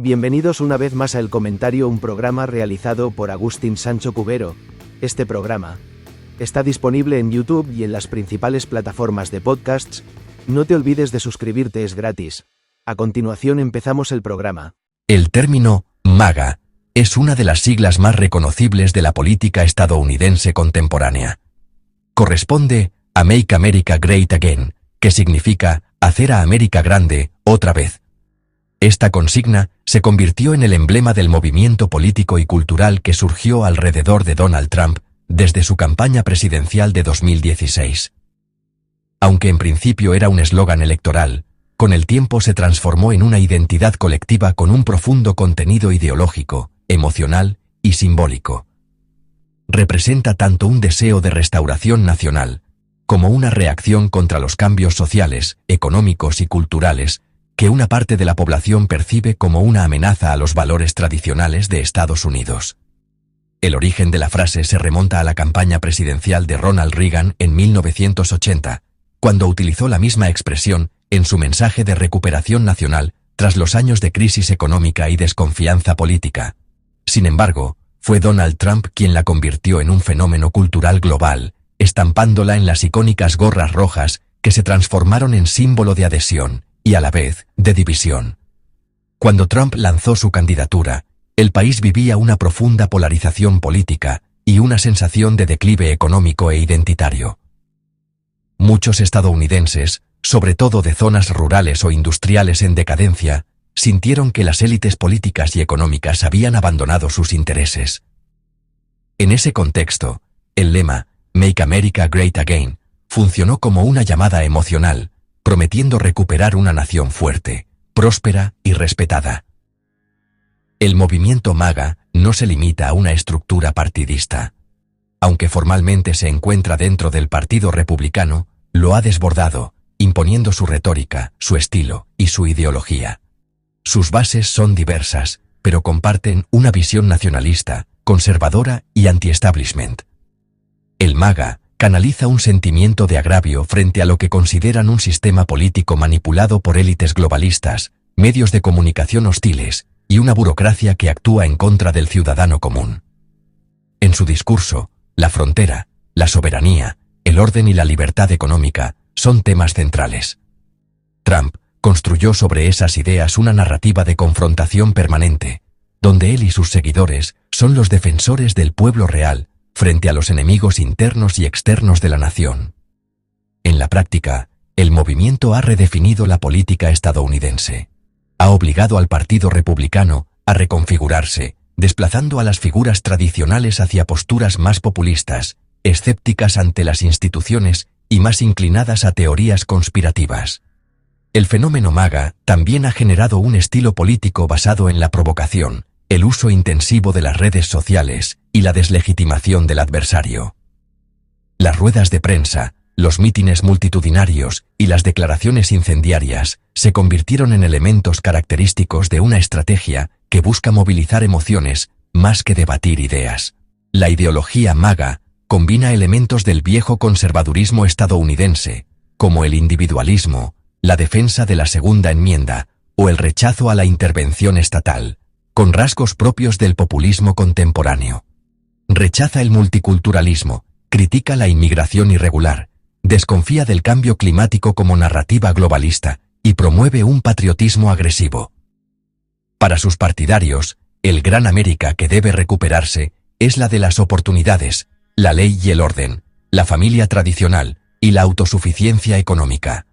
Bienvenidos una vez más a El Comentario, un programa realizado por Agustín Sancho Cubero. Este programa está disponible en YouTube y en las principales plataformas de podcasts. No te olvides de suscribirte, es gratis. A continuación empezamos el programa. El término MAGA es una de las siglas más reconocibles de la política estadounidense contemporánea. Corresponde a Make America Great Again, que significa hacer a América grande otra vez. Esta consigna se convirtió en el emblema del movimiento político y cultural que surgió alrededor de Donald Trump desde su campaña presidencial de 2016. Aunque en principio era un eslogan electoral, con el tiempo se transformó en una identidad colectiva con un profundo contenido ideológico, emocional y simbólico. Representa tanto un deseo de restauración nacional, como una reacción contra los cambios sociales, económicos y culturales que una parte de la población percibe como una amenaza a los valores tradicionales de Estados Unidos. El origen de la frase se remonta a la campaña presidencial de Ronald Reagan en 1980, cuando utilizó la misma expresión en su mensaje de recuperación nacional tras los años de crisis económica y desconfianza política. Sin embargo, fue Donald Trump quien la convirtió en un fenómeno cultural global, estampándola en las icónicas gorras rojas que se transformaron en símbolo de adhesión y a la vez de división. Cuando Trump lanzó su candidatura, el país vivía una profunda polarización política y una sensación de declive económico e identitario. Muchos estadounidenses, sobre todo de zonas rurales o industriales en decadencia, sintieron que las élites políticas y económicas habían abandonado sus intereses. En ese contexto, el lema Make America Great Again funcionó como una llamada emocional, prometiendo recuperar una nación fuerte, próspera y respetada. El movimiento MAGA no se limita a una estructura partidista. Aunque formalmente se encuentra dentro del Partido Republicano, lo ha desbordado, imponiendo su retórica, su estilo y su ideología. Sus bases son diversas, pero comparten una visión nacionalista, conservadora y anti-establishment. El MAGA canaliza un sentimiento de agravio frente a lo que consideran un sistema político manipulado por élites globalistas, medios de comunicación hostiles y una burocracia que actúa en contra del ciudadano común. En su discurso, la frontera, la soberanía, el orden y la libertad económica son temas centrales. Trump construyó sobre esas ideas una narrativa de confrontación permanente, donde él y sus seguidores son los defensores del pueblo real frente a los enemigos internos y externos de la nación. En la práctica, el movimiento ha redefinido la política estadounidense. Ha obligado al Partido Republicano a reconfigurarse, desplazando a las figuras tradicionales hacia posturas más populistas, escépticas ante las instituciones y más inclinadas a teorías conspirativas. El fenómeno MAGA también ha generado un estilo político basado en la provocación, el uso intensivo de las redes sociales y la deslegitimación del adversario. Las ruedas de prensa, los mítines multitudinarios y las declaraciones incendiarias se convirtieron en elementos característicos de una estrategia que busca movilizar emociones más que debatir ideas. La ideología MAGA combina elementos del viejo conservadurismo estadounidense, como el individualismo, la defensa de la Segunda Enmienda o el rechazo a la intervención estatal, con rasgos propios del populismo contemporáneo. Rechaza el multiculturalismo, critica la inmigración irregular, desconfía del cambio climático como narrativa globalista y promueve un patriotismo agresivo. Para sus partidarios, el gran América que debe recuperarse es la de las oportunidades, la ley y el orden, la familia tradicional y la autosuficiencia económica.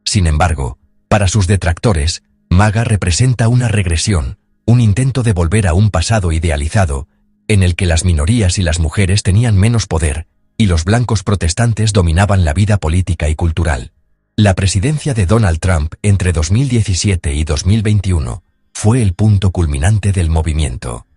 Sin embargo, para sus detractores, MAGA representa una regresión, un intento de volver a un pasado idealizado, en el que las minorías y las mujeres tenían menos poder, y los blancos protestantes dominaban la vida política y cultural. La presidencia de Donald Trump entre 2017 y 2021 fue el punto culminante del movimiento.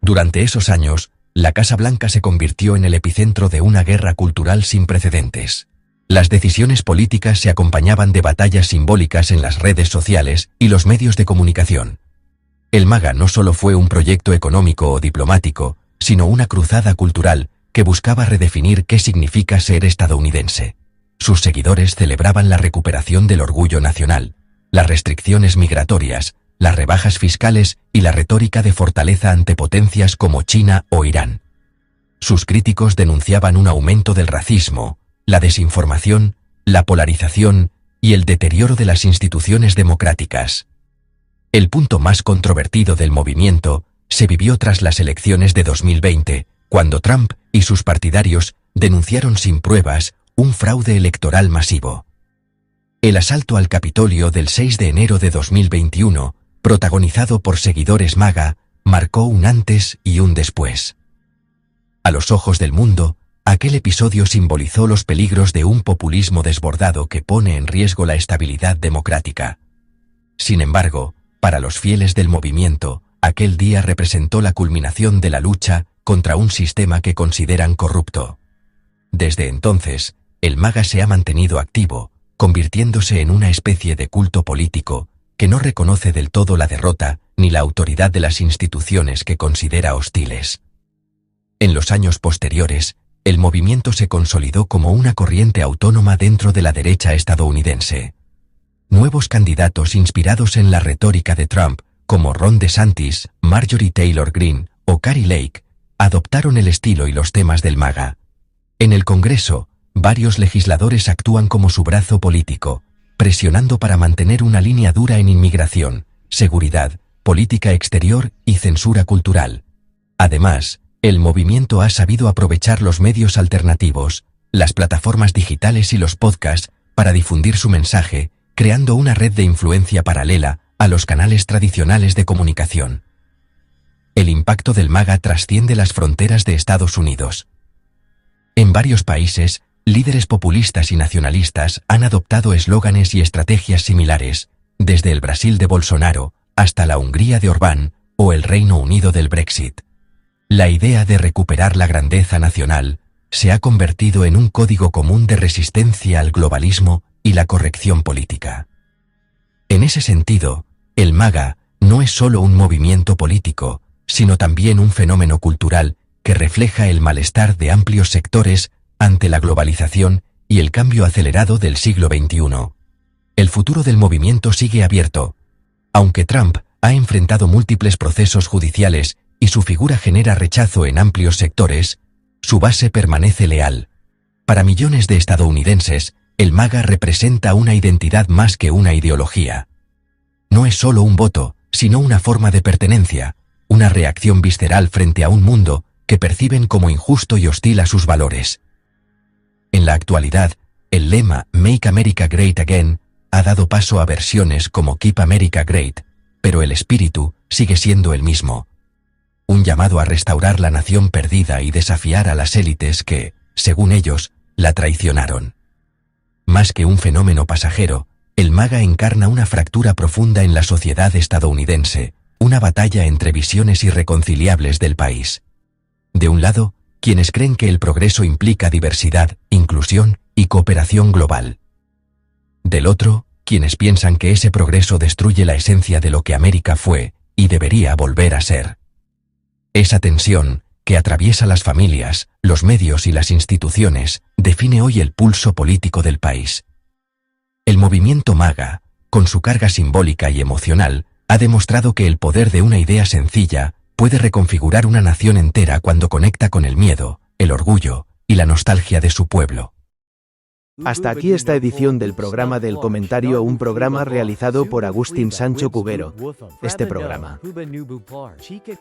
Durante esos años, la Casa Blanca se convirtió en el epicentro de una guerra cultural sin precedentes. Las decisiones políticas se acompañaban de batallas simbólicas en las redes sociales y los medios de comunicación. El MAGA no solo fue un proyecto económico o diplomático, sino una cruzada cultural que buscaba redefinir qué significa ser estadounidense. Sus seguidores celebraban la recuperación del orgullo nacional, las restricciones migratorias, las rebajas fiscales y la retórica de fortaleza ante potencias como China o Irán. Sus críticos denunciaban un aumento del racismo, la desinformación, la polarización y el deterioro de las instituciones democráticas. El punto más controvertido del movimiento se vivió tras las elecciones de 2020, cuando Trump y sus partidarios denunciaron sin pruebas un fraude electoral masivo. El asalto al Capitolio del 6 de enero de 2021, protagonizado por seguidores MAGA, marcó un antes y un después. A los ojos del mundo, aquel episodio simbolizó los peligros de un populismo desbordado que pone en riesgo la estabilidad democrática. Sin embargo, para los fieles del movimiento, aquel día representó la culminación de la lucha contra un sistema que consideran corrupto. Desde entonces, el MAGA se ha mantenido activo, convirtiéndose en una especie de culto político que no reconoce del todo la derrota ni la autoridad de las instituciones que considera hostiles. En los años posteriores, el movimiento se consolidó como una corriente autónoma dentro de la derecha estadounidense. Nuevos candidatos inspirados en la retórica de Trump, como Ron DeSantis, Marjorie Taylor Greene o Kari Lake, adoptaron el estilo y los temas del MAGA. En el Congreso, varios legisladores actúan como su brazo político, presionando para mantener una línea dura en inmigración, seguridad, política exterior y censura cultural. Además, el movimiento ha sabido aprovechar los medios alternativos, las plataformas digitales y los podcasts para difundir su mensaje, creando una red de influencia paralela a los canales tradicionales de comunicación. El impacto del MAGA trasciende las fronteras de Estados Unidos. En varios países, líderes populistas y nacionalistas han adoptado eslóganes y estrategias similares, desde el Brasil de Bolsonaro hasta la Hungría de Orbán o el Reino Unido del Brexit. La idea de recuperar la grandeza nacional se ha convertido en un código común de resistencia al globalismo y la corrección política. En ese sentido, el MAGA no es solo un movimiento político, sino también un fenómeno cultural que refleja el malestar de amplios sectores ante la globalización y el cambio acelerado del siglo XXI. El futuro del movimiento sigue abierto. Aunque Trump ha enfrentado múltiples procesos judiciales y su figura genera rechazo en amplios sectores, su base permanece leal. Para millones de estadounidenses, el MAGA representa una identidad más que una ideología. No es solo un voto, sino una forma de pertenencia, una reacción visceral frente a un mundo que perciben como injusto y hostil a sus valores. En la actualidad, el lema Make America Great Again ha dado paso a versiones como Keep America Great, pero el espíritu sigue siendo el mismo. Un llamado a restaurar la nación perdida y desafiar a las élites que, según ellos, la traicionaron. Más que un fenómeno pasajero, el MAGA encarna una fractura profunda en la sociedad estadounidense, una batalla entre visiones irreconciliables del país. De un lado, quienes creen que el progreso implica diversidad, inclusión y cooperación global. Del otro, quienes piensan que ese progreso destruye la esencia de lo que América fue y debería volver a ser. Esa tensión, que atraviesa las familias, los medios y las instituciones, define hoy el pulso político del país. El movimiento MAGA, con su carga simbólica y emocional, ha demostrado que el poder de una idea sencilla puede reconfigurar una nación entera cuando conecta con el miedo, el orgullo y la nostalgia de su pueblo. Hasta aquí esta edición del programa del comentario, un programa realizado por Agustín Sancho Cubero. Este programa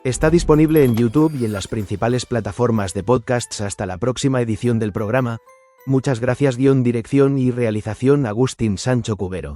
está disponible en YouTube y en las principales plataformas de podcasts. Hasta la próxima edición del programa. Muchas gracias. Dirección y realización Agustín Sancho Cubero.